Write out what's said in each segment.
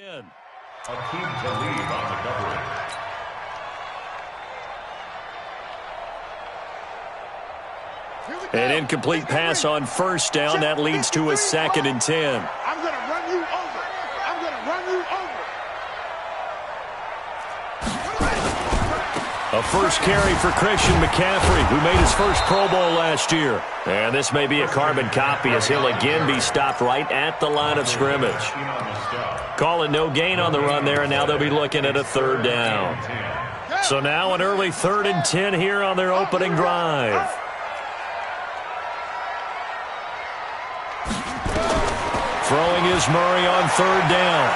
A team to lead on the coverage. An incomplete pass on first down. That leads to a 2nd and 10. I'm going to run you over. I'm going to run you over. A first carry for Christian McCaffrey, who made his first Pro Bowl last year. And this may be a carbon copy as he'll again be stopped right at the line of scrimmage. Calling no gain on the run there, and now they'll be looking at a 3rd down. So now an early 3rd and 10 here on their opening drive. Throwing is Murray on 3rd down.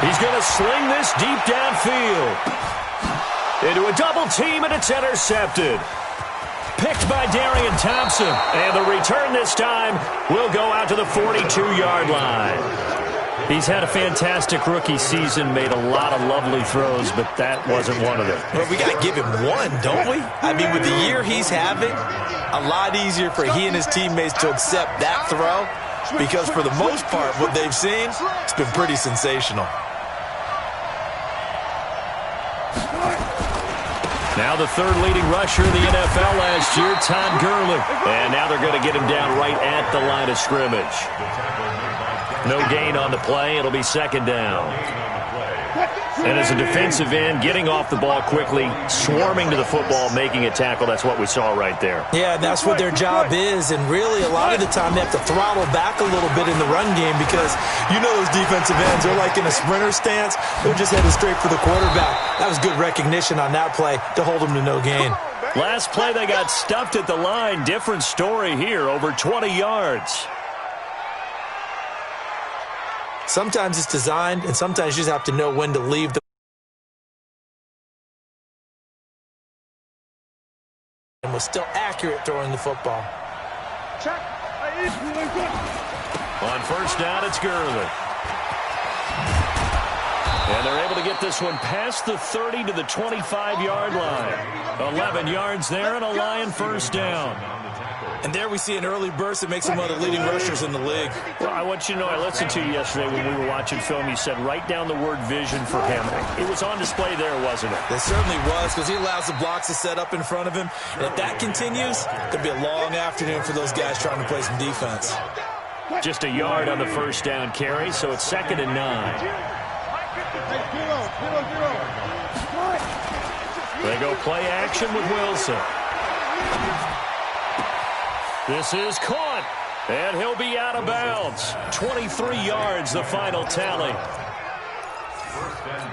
He's going to sling this deep downfield. Into a double team, and it's intercepted. Picked by Darian Thompson. And the return this time will go out to the 42-yard line. He's had a fantastic rookie season, made a lot of lovely throws, but that wasn't one of them. Well, we got to give him one, don't we? I mean, with the year he's having, a lot easier for he and his teammates to accept that throw, because for the most part, what they've seen, it's been pretty sensational. Now the 3rd leading rusher in the NFL last year, Todd Gurley. And now they're going to get him down right at the line of scrimmage. No gain on the play. It'll be 2nd down. And as a defensive end, getting off the ball quickly, swarming to the football, making a tackle, that's what we saw right there. Yeah, and that's what their job is. And really, a lot of the time, they have to throttle back a little bit in the run game because you know those defensive ends, they're like in a sprinter stance. They're just headed straight for the quarterback. That was good recognition on that play to hold them to no gain. Last play, they got stuffed at the line. Different story here, over 20 yards. Sometimes it's designed, and sometimes you just have to know when to leave the and was still accurate throwing the football. On first down, it's Gurley. And they're able to get this one past the 30 to the 25-yard line. 11 yards there and a Lion first down. And there we see an early burst that makes him one of the leading rushers in the league. Well, I want you to know, I listened to you yesterday when we were watching film. You said write down the word vision for him. It was on display there, wasn't it? It certainly was, because he allows the blocks to set up in front of him. And if that continues, it'll be a long afternoon for those guys trying to play some defense. Just a yard on the first down carry, so it's 2nd and 9. They go play action with Wilson. This is caught, and he'll be out of bounds. 23 yards, the final tally.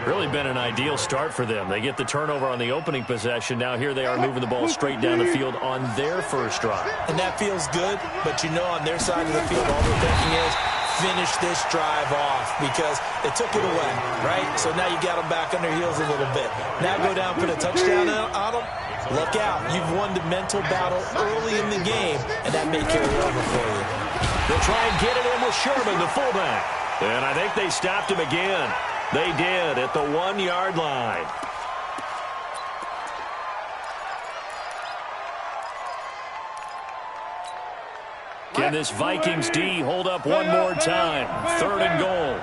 Really been an ideal start for them. They get the turnover on the opening possession. Now here they are moving the ball straight down the field on their first drive. And that feels good, but you know on their side of the field, all they're thinking is finish this drive off because they took it away, right? So now you got them back on their heels a little bit. Now go down, put a touchdown on them. Look out. You've won the mental battle early in the game, and that may carry over for you. They'll try and get it in with Sherman, the fullback. And I think they stopped him again. They did at the 1-yard line. Can this Vikings D hold up one more time? 3rd and goal.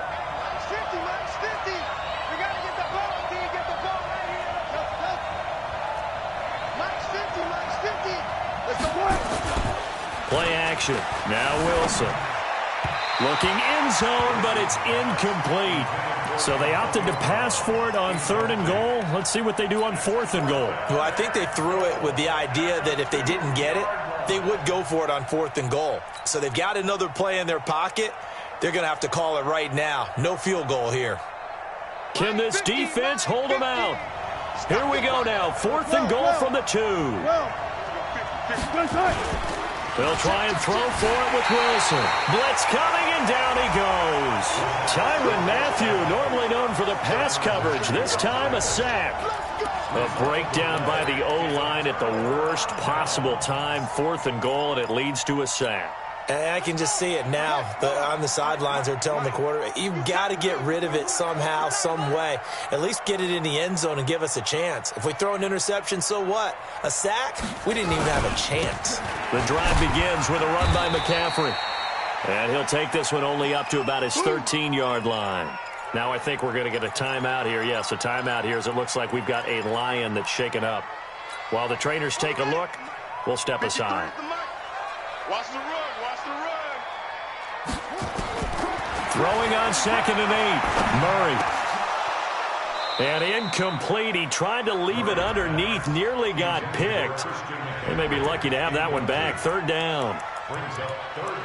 Play action. Now Wilson. Looking end zone, but it's incomplete. So they opted to pass for it on 3rd and goal. Let's see what they do on 4th and goal. Well, I think they threw it with the idea that if they didn't get it, they would go for it on 4th and goal. So they've got another play in their pocket. They're going to have to call it right now. No field goal here. Can this defense hold them out? Here we go now. 4th and goal from the 2. They'll try and throw for it with Wilson. Blitz coming, and down he goes. Tyrann Mathieu, normally known for the pass coverage, this time a sack. A breakdown by the O-line at the worst possible time. 4th and goal, and it leads to a sack. And I can just see it now. On the sidelines, they're telling the quarterback, you've got to get rid of it somehow, some way. At least get it in the end zone and give us a chance. If we throw an interception, so what? A sack? We didn't even have a chance. The drive begins with a run by McCaffrey. And he'll take this one only up to about his 13-yard line. Now I think we're going to get a timeout here. Yes, a timeout here as it looks like we've got a Lion that's shaken up. While the trainers take a look, we'll step aside. Watch the run. Watch the run. Throwing on 2nd and 8. Murray. And incomplete. He tried to leave it underneath. Nearly got picked. They may be lucky to have that one back. 3rd down.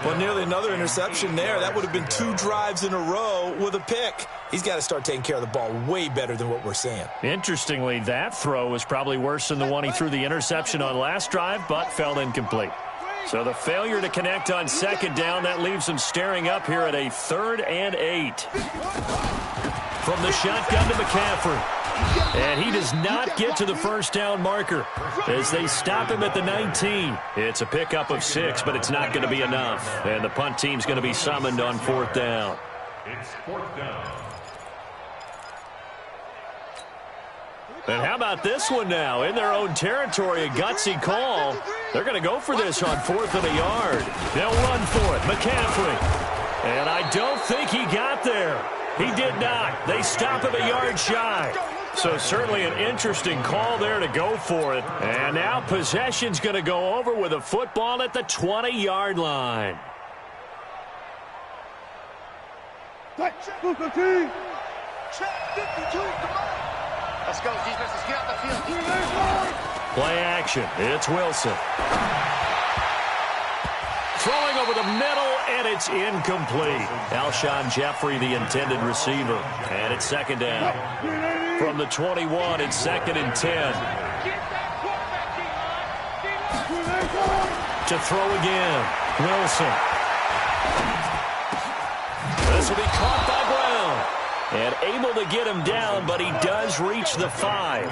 Well, nearly another interception there. That would have been 2 drives in a row with a pick. He's got to start taking care of the ball way better than what we're seeing. Interestingly, that throw was probably worse than the one he threw the interception on last drive, but fell incomplete. So the failure to connect on 2nd down, that leaves him staring up here at a 3rd and 8. From the shotgun to McCaffrey. And he does not get to the 1st down marker as they stop him at the 19. It's a pickup of 6, but it's not going to be enough. And the punt team's going to be summoned on 4th down. It's 4th down. And how about this one now? In their own territory, a gutsy call. They're going to go for this on 4th and a yard. They'll run for it. McCaffrey. And I don't think he got there. He did not. They stop him a yard shy. So certainly an interesting call there to go for it. And now possession's going to go over with a football at the 20-yard line. Let's go, defense, get out the field. Play action. It's Wilson. Throwing over the middle, and it's incomplete. Alshon Jeffrey, the intended receiver. And it's 2nd down. From the 21, it's 2nd and 10. To throw again. Wilson. This will be caught by Brown. And able to get him down, but he does reach the 5.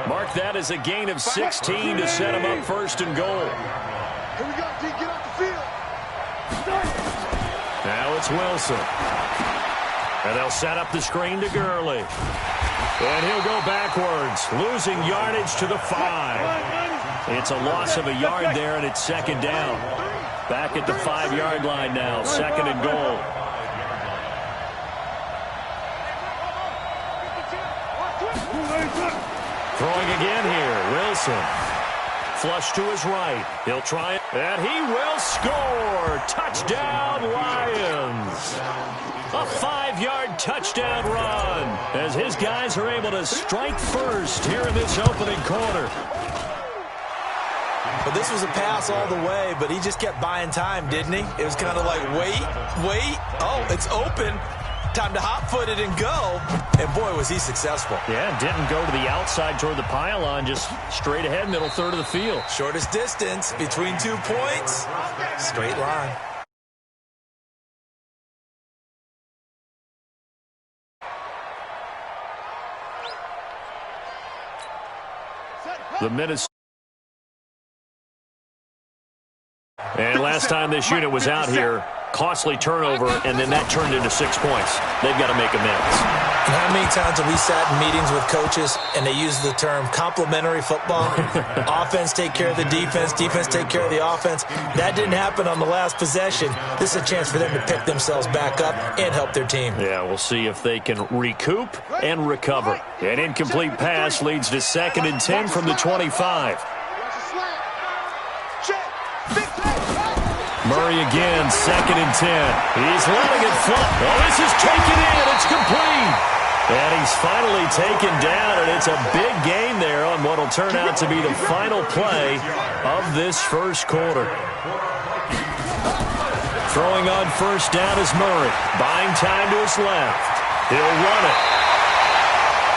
Mark that as a gain of 16 to set him up 1st and goal. Here we go, D. Get off the field. Now it's Wilson. And they'll set up the screen to Gurley. And he'll go backwards, losing yardage to the 5. It's a loss of a yard there, and it's 2nd down. Back at the 5-yard line now, 2nd and goal. Throwing again here, Wilson. Flush to his right. He'll try it, and he will score. Touchdown, Lions. A 5-yard touchdown run as his guys are able to strike first here in this opening quarter. But this was a pass all the way, but he just kept buying time, didn't he? It was kind of like, wait. Oh, it's open. Time to hot-foot it and go. And, boy, was he successful. Yeah, didn't go to the outside toward the pylon, just straight ahead, middle third of the field. Shortest distance between 2 points. Straight line. The Minnesota. And last time this unit was out here, costly turnover, and then that turned into 6 points. They've got to make amends. And how many times have we sat in meetings with coaches and they use the term complementary football? Offense take care of the defense, defense take care of the offense. That didn't happen on the last possession. This is a chance for them to pick themselves back up and help their team. Yeah, we'll see if they can recoup and recover. An incomplete pass leads to 2nd and 10 from the 25. Murray again, 2nd and 10. He's letting it fly. Oh, this is taken in. It's complete. And he's finally taken down, and it's a big gain there on what will turn out to be the final play of this first quarter. Throwing on 1st down is Murray. Buying time to his left. He'll run it.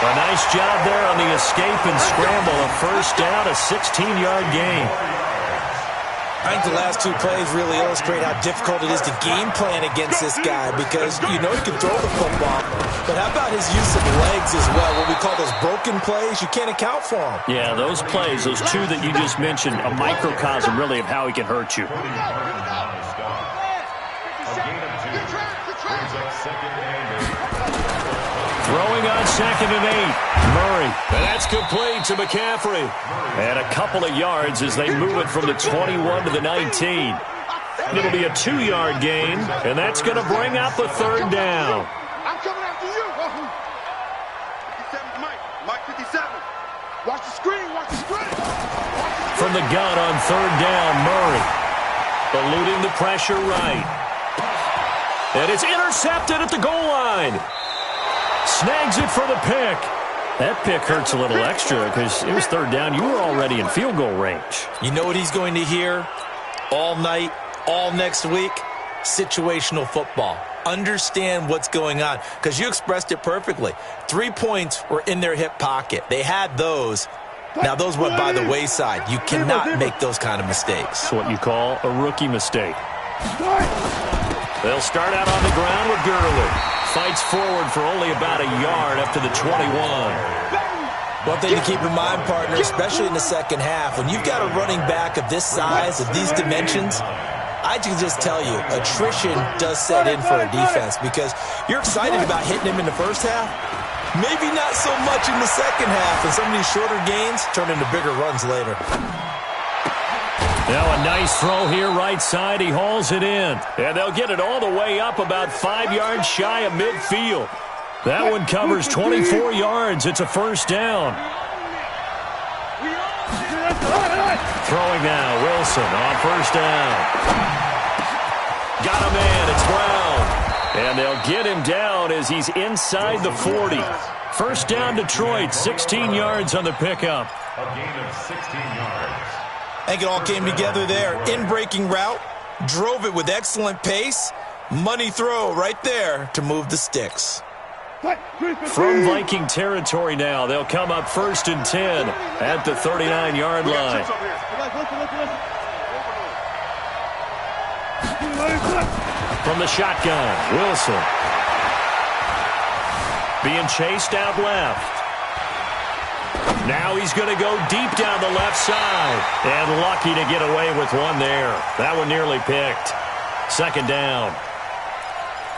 A nice job there on the escape and scramble. A 1st down, a 16-yard gain. I think the last 2 plays really illustrate how difficult it is to game plan against this guy because you know he can throw the football. But how about his use of legs as well? What we call those broken plays, you can't account for them. Yeah, those plays, those 2 that you just mentioned, a microcosm really of how he can hurt you. A gain of 2 brings up 2nd and 8. Throwing on 2nd and 8. Murray. And that's complete to McCaffrey. And a couple of yards as they move it from the 21 to the 19. It'll be a 2-yard gain, and that's going to bring up a 3rd down. I'm coming after you. Mike 57. Watch the screen, watch the screen. From the gun on third down, Murray. Eluding the pressure right. And it's intercepted at the goal line. Snags it for the pick. That pick hurts a little extra because it was third down. You were already in field goal range. You know what he's going to hear all night, all next week? Situational football. Understand what's going on, because you expressed it perfectly. 3 points were in their hip pocket. They had those. Now, those went by the wayside. You cannot make those kind of mistakes. It's what you call a rookie mistake. They'll start out on the ground with Gurley. Fights forward for only about a yard up to the 21. One thing to keep in mind, partner, especially in the second half, when you've got a running back of this size, of these dimensions, I can just tell you, attrition does set in for a defense because you're excited about hitting him in the first half. Maybe not so much in the second half, and some of these shorter gains turn into bigger runs later. Now a nice throw here right side. He hauls it in. And they'll get it all the way up about 5 yards shy of midfield. That one covers 24 yards. It's a first down. Throwing now, Wilson on first down. Got a man, it's Brown. And they'll get him down as he's inside the 40. First down, Detroit, 16 yards on the pickup. A gain of 16 yards. I think it all came together there. In-breaking route, drove it with excellent pace. Money throw right there to move the sticks. From Viking territory now, they'll come up first and 10 at the 39-yard line. From the shotgun, Wilson. Being chased out left. Now he's going to go deep down the left side. And lucky to get away with one there. That one nearly picked. Second down.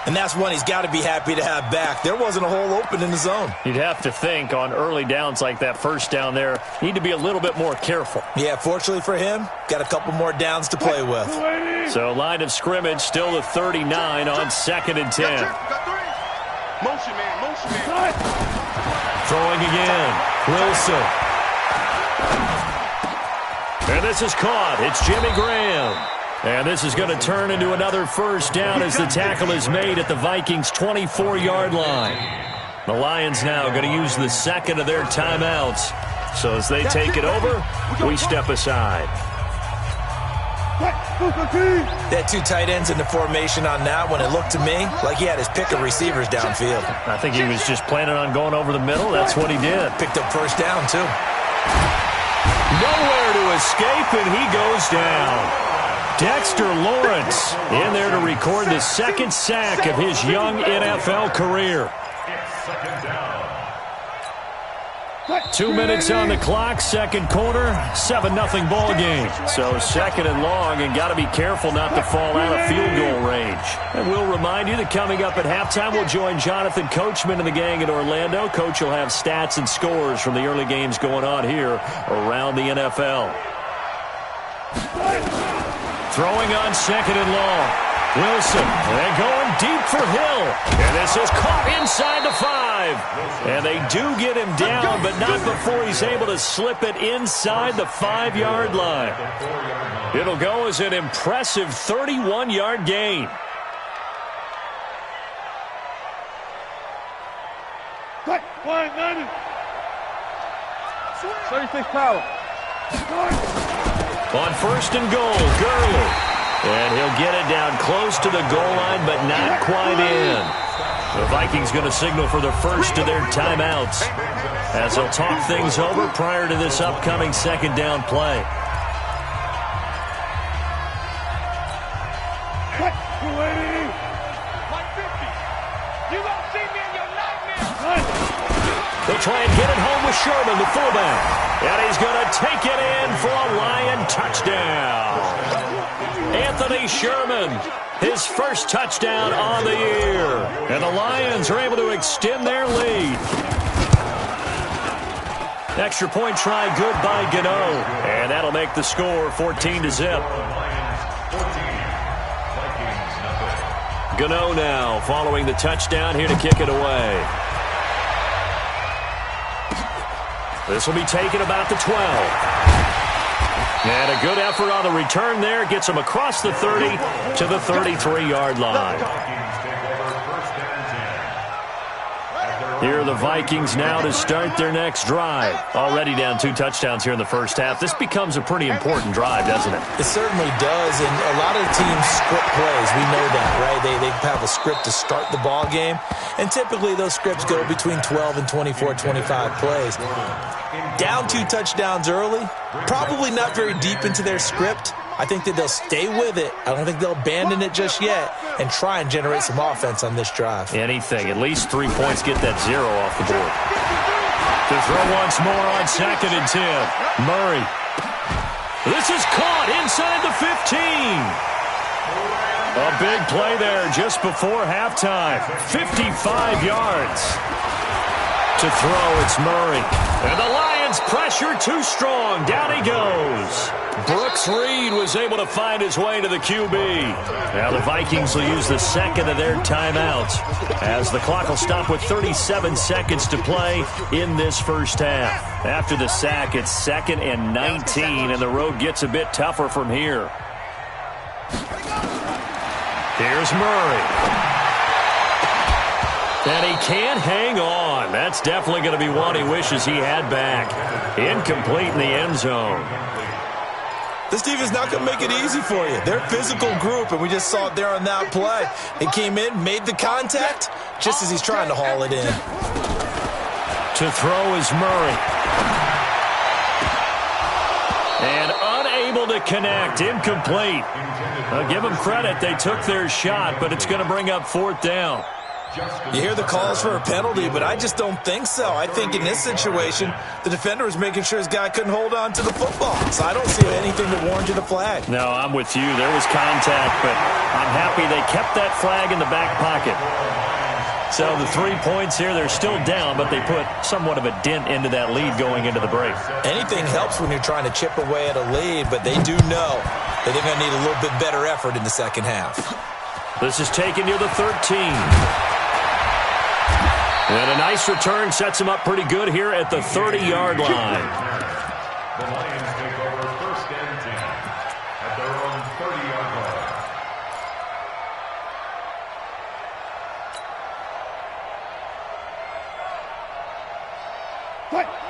And that's one he's got to be happy to have back. There wasn't a hole open in the zone. You'd have to think on early downs like that first down there, need to be a little bit more careful. Yeah, fortunately for him, got a couple more downs to play with. So line of scrimmage still the 39 on second and 10. Motion man. Throwing again. Wilson. And this is caught. It's Jimmy Graham. And this is going to turn into another first down as the tackle is made at the Vikings' 24-yard line. The Lions now going to use the second of their timeouts. So as they take it over, we step aside. They had two tight ends in the formation on that one. It looked to me like he had his pick of receivers downfield. I think he was just planning on going over the middle. That's what he did. Picked up first down, too. Nowhere to escape, and he goes down. Dexter Lawrence in there to record the second sack of his young NFL career. 2 minutes on the clock, second quarter, 7-0 ball game. So second and long, and got to be careful not to fall out of field goal range. And we'll remind you that coming up at halftime, we'll join Jonathan Coachman and the gang in Orlando. Coach will have stats and scores from the early games going on here around the NFL. Throwing on second and long. Wilson, and going deep for Hill. And this is caught inside the 5. And they do get him down, but not before he's able to slip it inside the 5-yard line. It'll go as an impressive 31-yard gain. Cut. 190. 36 power. On first and goal, Gurley. And he'll get it down close to the goal line, but not quite in. The Vikings going to signal for the first of their timeouts as they'll talk things over prior to this upcoming second down play. They'll try and get it home with Sherman, the fullback. And he's going to take it in for a Lion touchdown. Anthony Sherman, his first touchdown on the year. And the Lions are able to extend their lead. Extra point try good by Gano. And that'll make the score 14-0. Gano now following the touchdown here to kick it away. This will be taken about the 12. And a good effort on the return there. Gets him across the 30 to the 33-yard line. Here are the Vikings now to start their next drive. Already down 2 touchdowns here in the first half. This becomes a pretty important drive, doesn't it? It certainly does, and a lot of teams script plays. We know that, right? They have a script to start the ball game, and typically those scripts go between 12 and 24, 25 plays. Down 2 touchdowns early, probably not very deep into their script. I think that they'll stay with it. I don't think they'll abandon it just yet and try and generate some offense on this drive. Anything. At least 3 points, get that 0 off the board. To throw once more on 2nd and 10. Murray. This is caught inside the 15. A big play there just before halftime. 55 yards. To throw, it's Murray. And the Lions pressure too strong. Down he goes. Brooks Reed was able to find his way to the QB. Now the Vikings will use the second of their timeouts as the clock will stop with 37 seconds to play in this first half. After the sack, it's 2nd and 19, and the road gets a bit tougher from here. Here's Murray. And he can't hang on. That's definitely going to be one he wishes he had back. Incomplete in the end zone. This defense is not going to make it easy for you. They're a physical group, and we just saw it there on that play. He came in, made the contact, just as he's trying to haul it in. To throw is Murray. And unable to connect. Incomplete. I'll give them credit. They took their shot, but it's going to bring up 4th down. You hear the calls for a penalty, but I just don't think so. I think in this situation, the defender was making sure his guy couldn't hold on to the football. So I don't see anything that warranted a flag. No, I'm with you. There was contact, but I'm happy they kept that flag in the back pocket. So the 3 points here, they're still down, but they put somewhat of a dent into that lead going into the break. Anything helps when you're trying to chip away at a lead, but they do know that they're going to need a little bit better effort in the second half. This is taken near the 13. And a nice return sets him up pretty good here at the 30-yard line. The Lions take over 1st and 10 at their own 30-yard line.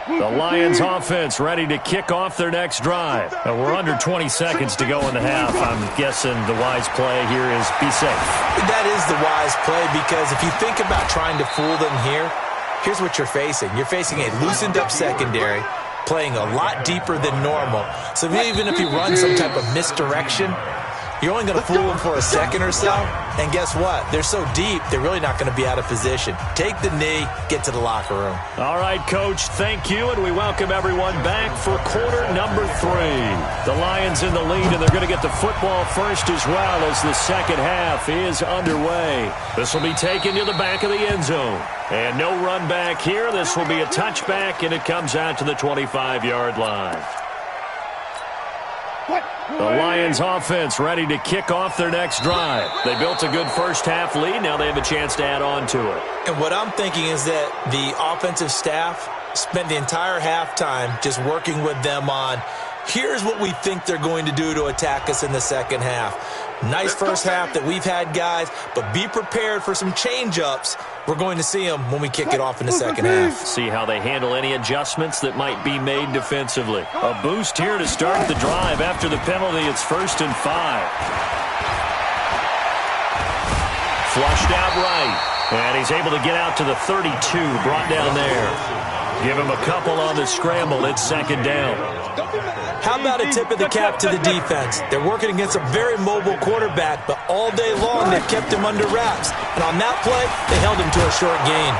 The Lions offense ready to kick off their next drive. We're under 20 seconds to go in the half. I'm guessing the wise play here is be safe. That is the wise play, because if you think about trying to fool them here, here's what you're facing. You're facing a loosened-up secondary, playing a lot deeper than normal. So even if you run some type of misdirection, you're only going to fool them for a second or so. And guess what? They're so deep, they're really not going to be out of position. Take the knee, get to the locker room. All right, Coach, thank you, and we welcome everyone back for quarter number 3. The Lions in the lead, and they're going to get the football first as well as the second half is underway. This will be taken to the back of the end zone. And no run back here. This will be a touchback, and it comes out to the 25-yard line. The Lions offense ready to kick off their next drive. They built a good first half lead. Now they have a chance to add on to it. And what I'm thinking is that the offensive staff spent the entire halftime just working with them on, here's what we think they're going to do to attack us in the second half. Nice first half that we've had, guys, but be prepared for some change-ups. We're going to see them when we kick it off in the second half. See how they handle any adjustments that might be made defensively. A boost here to start the drive. After the penalty, it's 1st and 5. Flushed out right. And he's able to get out to the 32, brought down there. Give him a couple on the scramble. It's 2nd down. How about a tip of the cap to the defense? They're working against a very mobile quarterback, but all day long they've kept him under wraps. And on that play, they held him to a short gain.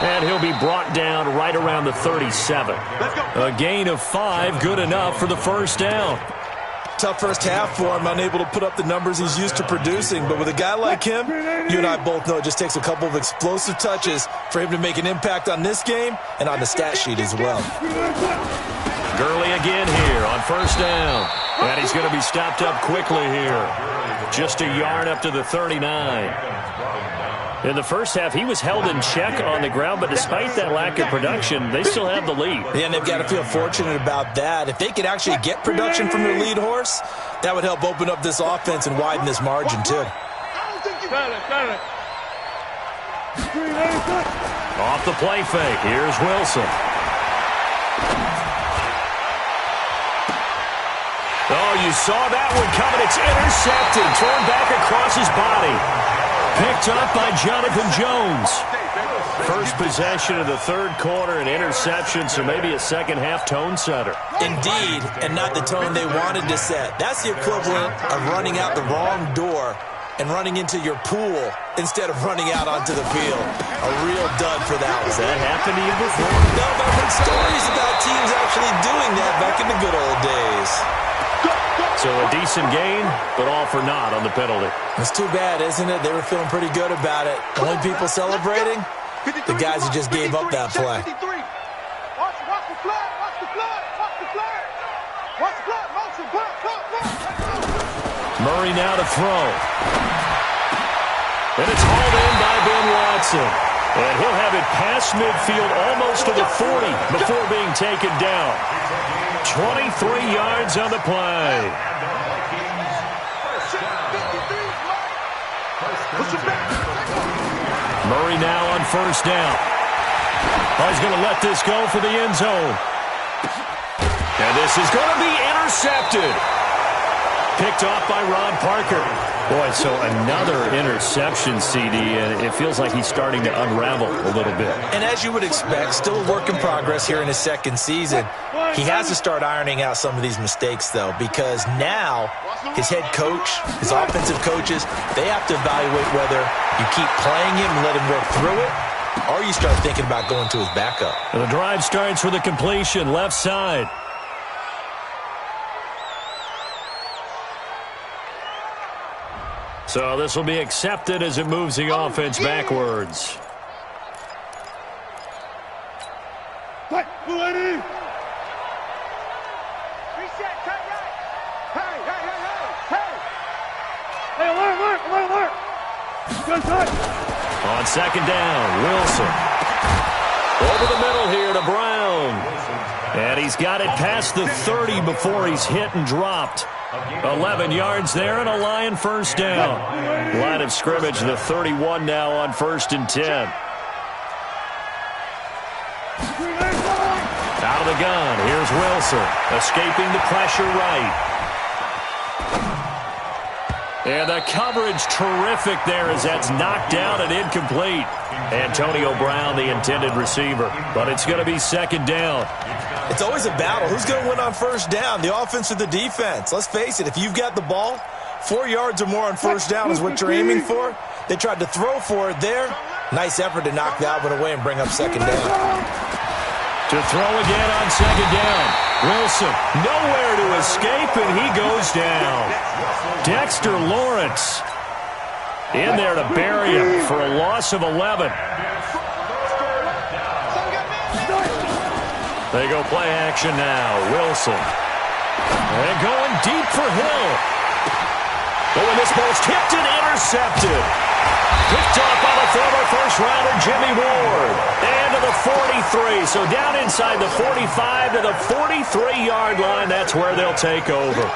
And he'll be brought down right around the 37. A gain of 5, good enough for the first down. Tough first half for him, unable to put up the numbers he's used to producing. But with a guy like him, you and I both know it just takes a couple of explosive touches for him to make an impact on this game and on the stat sheet as well. Gurley again here on 1st down. And he's going to be stopped up quickly here. Just a yard up to the 39. In the first half, he was held in check on the ground, but despite that lack of production, they still have the lead. Yeah, and they've got to feel fortunate about that. If they could actually get production from their lead horse, that would help open up this offense and widen this margin, too. Off the play fake, here's Wilson. Oh, you saw that one coming. It's intercepted, thrown back across his body. Picked up by Jonathan Jones. First possession of the third quarter, an interception, so maybe a second-half tone setter. Indeed, and not the tone they wanted to set. That's the equivalent of running out the wrong door and running into your pool instead of running out onto the field. A real dud for that one. Has that happened to you before? No, but I've heard stories about teams actually doing that back in the good old days. So a decent gain, but all for naught on the penalty. It's too bad, isn't it? They were feeling pretty good about it. Only people celebrating? The guys who just gave up that play. Watch the flag, watch the flag, watch the flag. Watch the flag, motion, flag. Murray now to throw. And it's hauled in by Ben Watson. And he'll have it past midfield almost to the 40 before being taken down. 23 yards on the play. Murray now on first down. Oh, he's going to let this go for the end zone. And this is going to be intercepted. Picked off by Ron Parker. Boy, so another interception, CD, and it feels like he's starting to unravel a little bit. And as you would expect, still a work in progress here in his second season. He has to start ironing out some of these mistakes, though, because now his head coach, his offensive coaches, they have to evaluate whether you keep playing him and let him work through it, or you start thinking about going to his backup. And the drive starts with a completion, left side. So this will be accepted as it moves the offense backwards. On second down, Wilson. Over the middle here to Brown. And he's got it past the 30 before he's hit and dropped. 11 yards there and a Lion first down. Line of scrimmage, the 31 now on 1st and 10. Out of the gun, here's Wilson. Escaping the pressure right. And the coverage terrific there as that's knocked down and incomplete. Antonio Brown, the intended receiver. But it's going to be second down. It's always a battle. Who's going to win on first down, the offense or the defense? Let's face it, if you've got the ball, 4 yards or more on first down is what you're aiming for. They tried to throw for it there. Nice effort to knock that one away and bring up second down. To throw again on second down. Wilson, nowhere to escape, and he goes down. Dexter Lawrence in there to bury him for a loss of 11. They go play action now. Wilson. And going deep for Hill. But when this ball's tipped and intercepted. Picked off by the former first-rounder Jimmy Ward. And to the 43. So down inside the 45 to the 43-yard line. That's where they'll take over.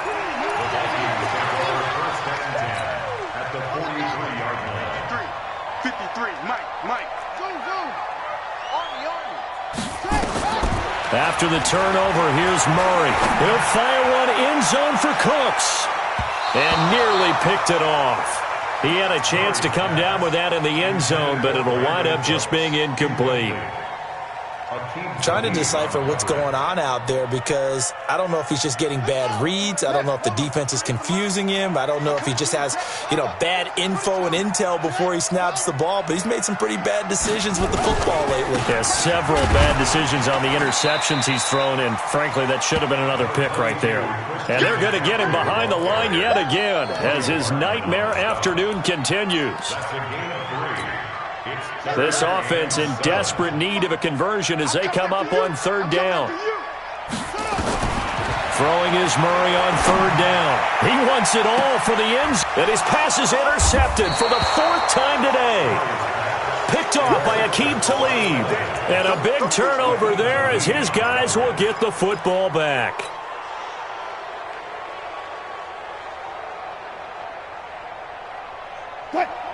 At the 43-yard line. 53, Mike. After the turnover, here's Murray. He'll fire one end zone for Cooks. And nearly picked it off. He had a chance to come down with that in the end zone, but it'll wind up just being incomplete. Trying to decipher what's going on out there because I don't know if he's just getting bad reads. I don't know if the defense is confusing him. I don't know if he just has, bad info and intel before he snaps the ball. But he's made some pretty bad decisions with the football lately. Yeah, several bad decisions on the interceptions he's thrown, and frankly, that should have been another pick right there. And they're going to get him behind the line yet again as his nightmare afternoon continues. This offense in desperate need of a conversion as they come up on third down. Throwing is Murray on third down. He wants it all for the end zone. And his pass is intercepted for the 4th time today. Picked off by Aqib Talib. And a big turnover there as his guys will get the football back.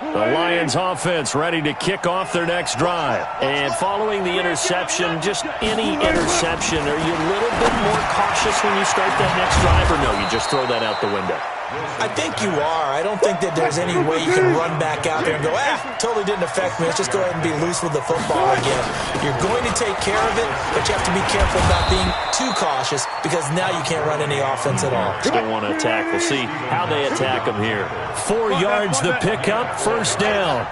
The Lions offense ready to kick off their next drive. And following the interception, just any interception, are you a little bit more cautious when you start that next drive, or no, you just throw that out the window? I think you are. I don't think that there's any way you can run back out there and go, totally didn't affect me. Let's just go ahead and be loose with the football again. You're going to take care of it, but you have to be careful about being too cautious because now you can't run any offense at all. Still want to attack. We'll see how they attack them here. 4 yards the pickup, first down.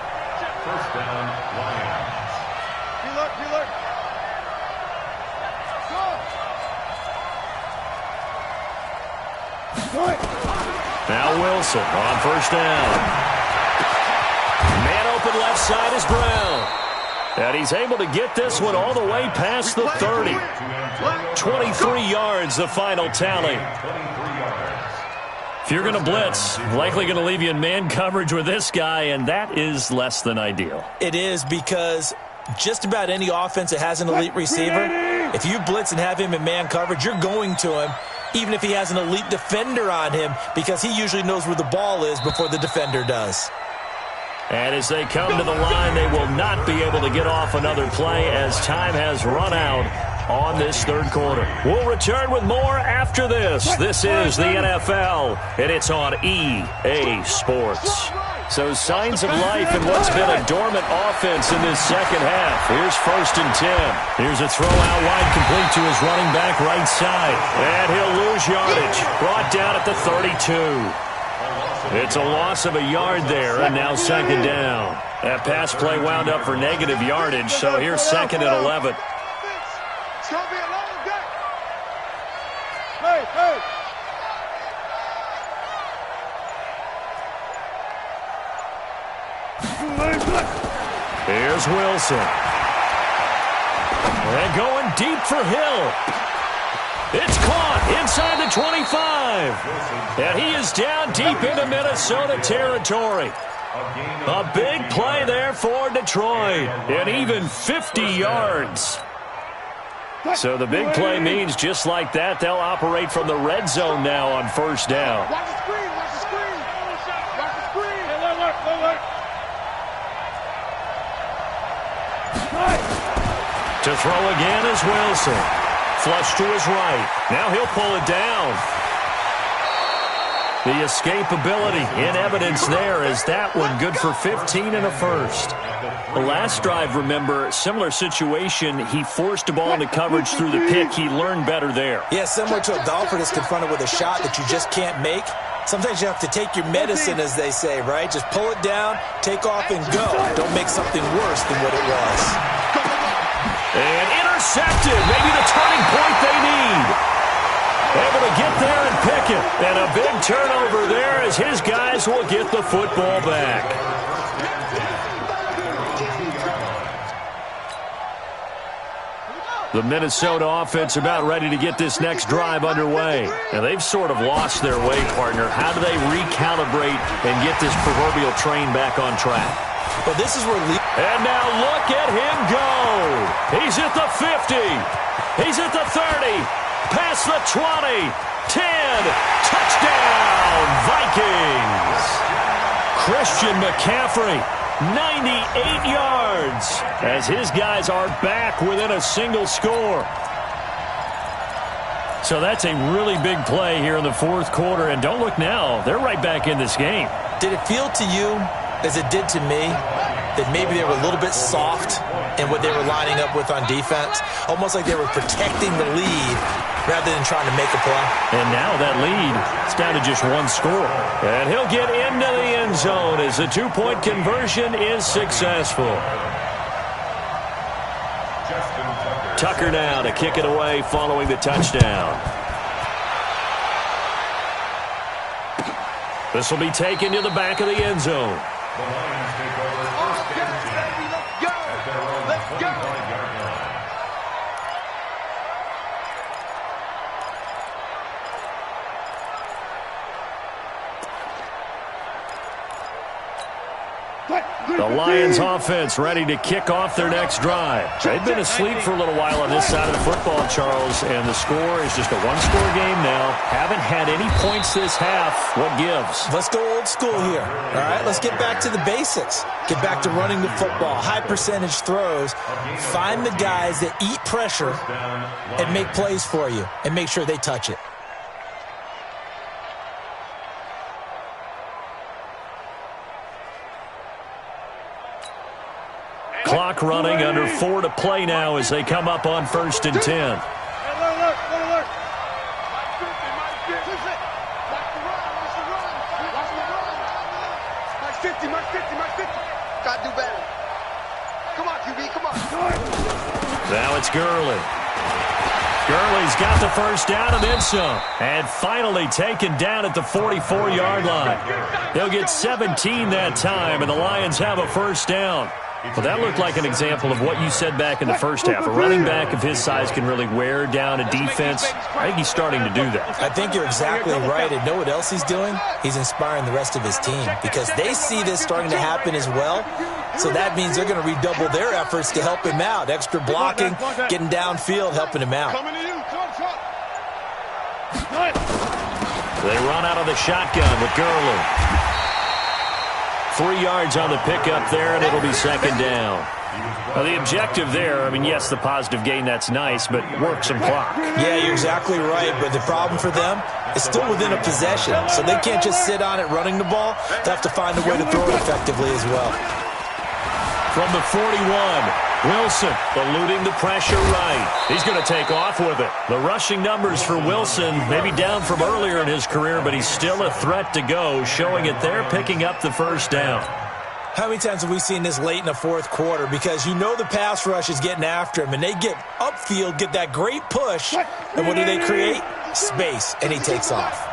First down, Lions. Reload. Go. Now Wilson on first down. Man open left side is Brown. And he's able to get this one all the way past the 30. 23 yards, the final tally. If you're going to blitz, likely going to leave you in man coverage with this guy, and that is less than ideal. It is, because just about any offense that has an elite receiver, if you blitz and have him in man coverage, you're going to him, even if he has an elite defender on him, because he usually knows where the ball is before the defender does. And as they come to the line, they will not be able to get off another play as time has run out on this third quarter. We'll return with more after this. This is the NFL, and it's on EA Sports. So signs of life in what's been a dormant offense in this second half. Here's 1st and 10. Here's a throw out wide, complete to his running back right side. And he'll lose yardage. Brought down at the 32. It's a loss of a yard there, and now 2nd down. That pass play wound up for negative yardage, so here's 2nd and 11. It's going to be a long day. Hey. Here's Wilson. And going deep for Hill. It's caught inside the 25. And he is down deep into Minnesota territory. A big play there for Detroit. And even 50 yards. So the big play means just like that, they'll operate from the red zone now on 1st down. Watch the screen. Watch the screen. Watch the screen. Alert. To throw again is Wilson. Flush to his right. Now he'll pull it down. The escapability in evidence there is that one good for 15 and a first. The last drive, remember, similar situation. He forced the ball into coverage through the pick. He learned better there. Yeah, similar to a golfer that's confronted with a shot that you just can't make. Sometimes you have to take your medicine, as they say, right? Just pull it down, take off, and go. Don't make something worse than what it was. And intercepted. Maybe the turning point they need. Able to get there and pick it. And a big turnover there as his guys will get the football back. The Minnesota offense about ready to get this next drive underway. And they've sort of lost their way, partner. How do they recalibrate and get this proverbial train back on track? Well, this is where... And now look at him go. He's at the 50. He's at the 30. Past the 20. 10. Touchdown, Vikings. Christian McCaffrey, 98 yards, as his guys are back within a single score. So that's a really big play here in the 4th quarter. And don't look now, they're right back in this game. Did it feel to you, as it did to me, that maybe they were a little bit soft in what they were lining up with on defense? Almost like they were protecting the lead rather than trying to make a play. And now that lead is down to just 1 score. And he'll get into the end zone as the 2-point conversion is successful. Tucker now to kick it away following the touchdown. This will be taken to the back of the end zone. The Lions take over 1st and 10 at their own 25-yard line. The Lions offense ready to kick off their next drive. They've been asleep for a little while on this side of the football, Charles, and the score is just a one-score game now. Haven't had any points this half. What gives? Let's go old school here. All right, let's get back to the basics. Get back to running the football, high percentage throws. Find the guys that eat pressure and make plays for you and make sure they touch it. Clock running, under 4 to play now as they come up on 1st and 10. Alert. Watch 50. Gotta do better. Come on, QB, come on. Now it's Gurley. Gurley's got the first down and then some. And finally taken down at the 44-yard line. They'll get 17 that time, and the Lions have a first down. Well, that looked like an example of what you said back in the first half. A running back of his size can really wear down a defense. I think he's starting to do that. I think you're exactly right. And know what else he's doing? He's inspiring the rest of his team because they see this starting to happen as well. So that means they're going to redouble their efforts to help him out. Extra blocking, getting downfield, helping him out. They run out of the shotgun with Gurley. 3 yards on the pickup there, and it'll be second down. Well, the objective there, I mean, yes, the positive gain, that's nice, but work some clock. Yeah, you're exactly right, but the problem for them is still within a possession, so they can't just sit on it running the ball. They have to find a way to throw it effectively as well. From the 41, Wilson eluding the pressure right. He's going to take off with it. The rushing numbers for Wilson maybe down from earlier in his career, but he's still a threat to go, showing it there, picking up the first down. How many times have we seen this late in the fourth quarter? Because you know the pass rush is getting after him, and they get upfield, get that great push, and what do they create? Space, and he takes off.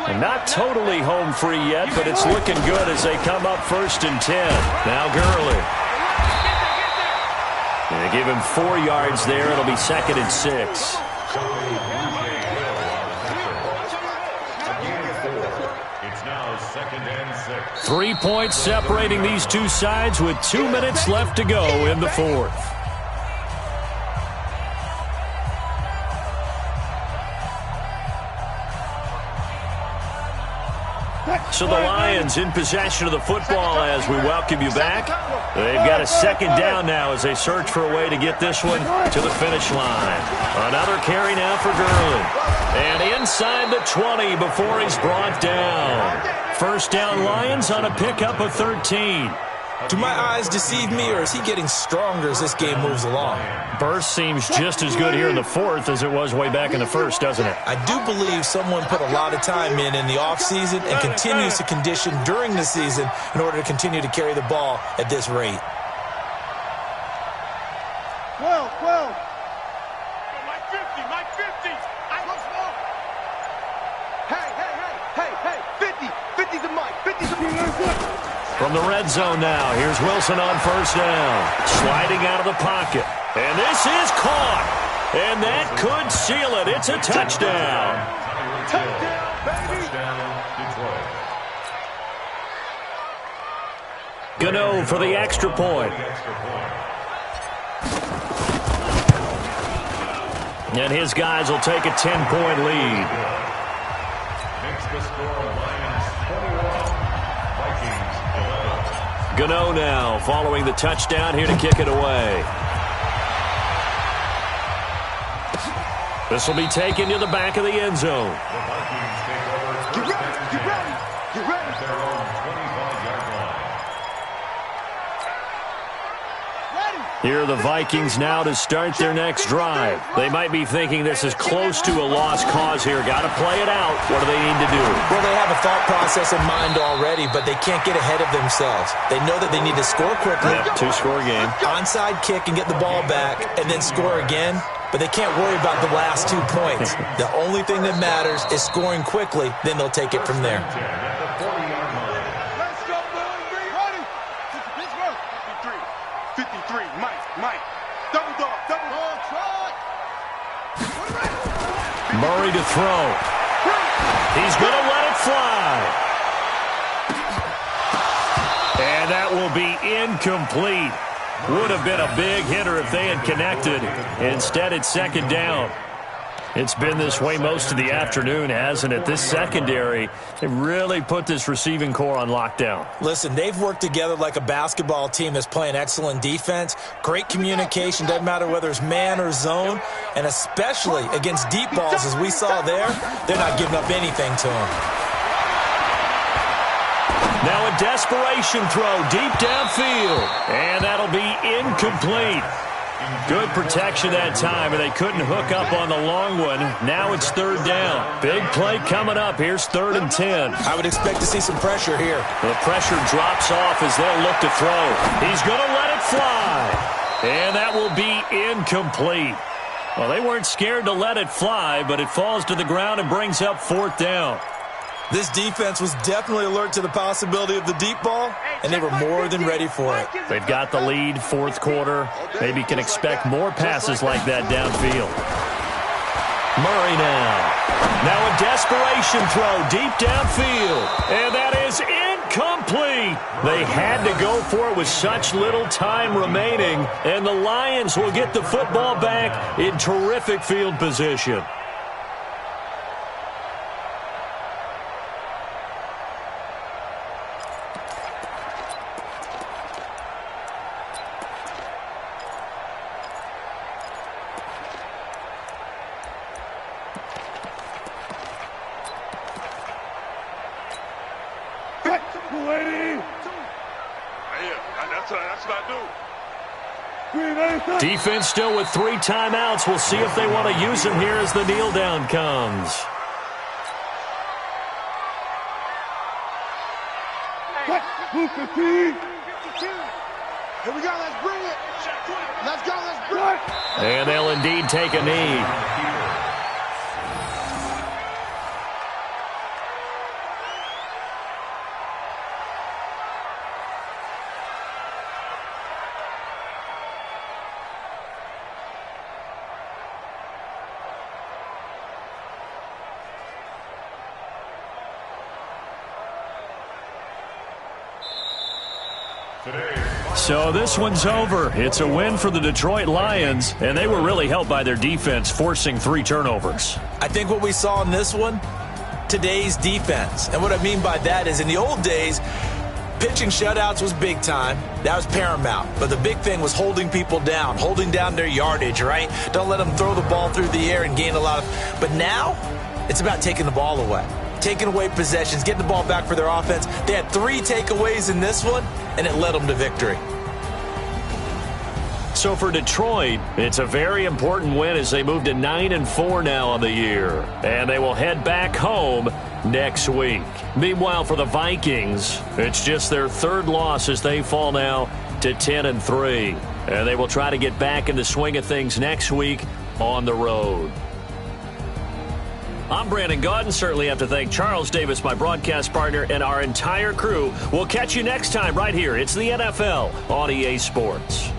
And not totally home free yet, but it's looking good as they come up 1st and 10. Now Gurley. They give him 4 yards there. It'll be 2nd and 6. It's now 2nd and 6. 3 points separating these two sides with 2 minutes left to go in the fourth. So the Lions in possession of the football as we welcome you back. They've got a second down now as they search for a way to get this one to the finish line. Another carry now for Gurley. And inside the 20 before he's brought down. First down Lions on a pickup of 13. Do my eyes deceive me, or is he getting stronger as this game moves along? Burst seems just as good here in the fourth as it was way back in the first, doesn't it? I do believe someone put a lot of time in the offseason and continues to condition during the season in order to continue to carry the ball at this rate. 12. Mike 50. Hey. 50's a Mike. 50's a Mike. From the red zone now, here's Wilson on first down. Sliding out of the pocket. And this is caught. And that could seal it. It's a touchdown. Gano for the extra point. And his guys will take a 10-point lead. Makes the score Lions 21, Vikings 11. Gano now following the touchdown here to kick it away. This will be taken to the back of the end zone. The Vikings take over first and 10 at their own 25-yard line. Here are the Vikings now to start their next drive. They might be thinking this is close to a lost cause here. Got to play it out. What do they need to do? Well, they have a thought process in mind already, but they can't get ahead of themselves. They know that they need to score quickly. Yep, two-score game. Onside kick and get the ball back and then score again. But they can't worry about the last 2 points. The only thing that matters is scoring quickly. Then they'll take it from there. Let's go, boys. Ready? 53. Mike. Double dog. Try. Murray to throw. He's going to let it fly. And that will be incomplete. Would have been a big hitter if they had connected. Instead, it's second down. It's been this way most of the afternoon, hasn't it? This secondary, they really put this receiving core on lockdown. Listen, they've worked together like a basketball team that's playing excellent defense. Great communication, doesn't matter whether it's man or zone. And especially against deep balls, as we saw there, they're not giving up anything to them. Now a desperation throw deep downfield. And that'll be incomplete. Good protection that time, and they couldn't hook up on the long one. Now it's third down. Big play coming up. Here's 3rd and 10. I would expect to see some pressure here. The pressure drops off as they'll look to throw. He's going to let it fly. And that will be incomplete. Well, they weren't scared to let it fly, but it falls to the ground and brings up 4th down. This defense was definitely alert to the possibility of the deep ball, and they were more than ready for it. They've got the lead, 4th quarter. Maybe can expect more passes like that downfield. Murray now. Now a desperation throw deep downfield. And that is incomplete. They had to go for it with such little time remaining. And the Lions will get the football back in terrific field position. Defense still with 3 timeouts. We'll see if they want to use them here as the kneel down comes. Here we go, let's bring it. Let's go, let's bring it. And they'll indeed take a knee. So this one's over. It's a win for the Detroit Lions, and they were really helped by their defense, forcing 3 turnovers. I think what we saw in this one, today's defense. And what I mean by that is in the old days, pitching shutouts was big time. That was paramount. But the big thing was holding people down, holding down their yardage, right? Don't let them throw the ball through the air and gain a lot of... But now, it's about taking the ball away. Taking away possessions, getting the ball back for their offense. They had 3 takeaways in this one, and it led them to victory. So for Detroit, it's a very important win as they move to 9-4 now on the year. And they will head back home next week. Meanwhile, for the Vikings, it's just their 3rd loss as they fall now to 10-3. And they will try to get back in the swing of things next week on the road. I'm Brandon Gaudin. Certainly have to thank Charles Davis, my broadcast partner, and our entire crew. We'll catch you next time right here. It's the NFL on EA Sports.